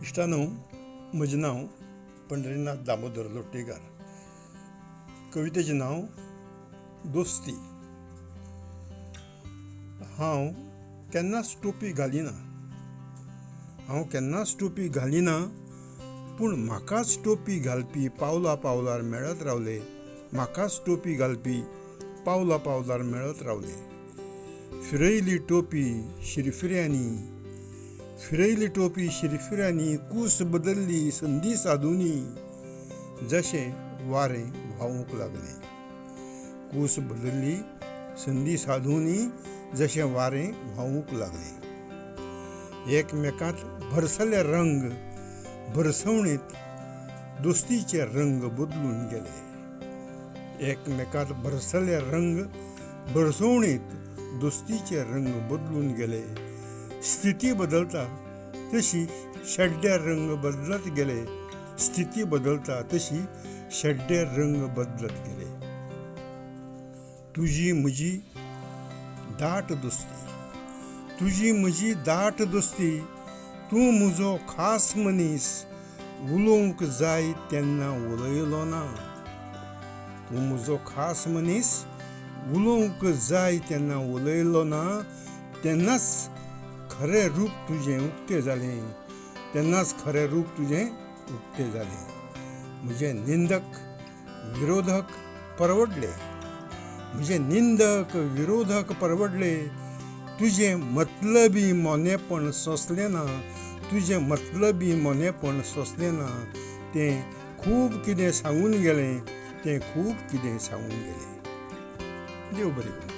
इश्टानो, म्हजें नांव पंढरीनाथ दामोदर लोटलीकर. कवितेचें नांव दोस्ती. हांव केन्नाच टोपी घालिना, पूण म्हाकाच टोपी घालपी पावला पावलार मेळत रावले. म्हाकाच टोपी घालपी पावला पावलार मेळत रावले. फिरयली टोपी शिरफिऱ्यांनी, कूस बदलली संदी साधुनी, जशें वारें व्हांवूंक लागलें. कूस बदलली संदी साधुनी, जशें वारें व्हांवूंक लागलें. एकमेकांत भरसले रंग भरसवणेंत दोस्तीचे रंग बदलून गेले. एकमेकांत भरसले रंग भरसवणेंत दोस्तीचे रंग बदलून गेले. स्थिती बदलता तशी शेड्डे रंग बदलत गेले. स्थिती बदलता तशी शेड्डे रंग बदलत गेले. तुजी म्हजी दाट दोस्ती, तूं म्हजो खास मनीस, उलोवंक जाय तेन्ना उलयलो ना. तूं म्हजो खास मनीस, उलोवंक जाय तेन्ना उलयलो ना. तेन्नाच खरें रूप तुजें उक्तें जालें. म्हजे निंदक विरोधक परवडले. तुजें मतलबी मोनेपण सोंसलें ना. तें खूब कितें सांगून गेलें. देव बरें करूं.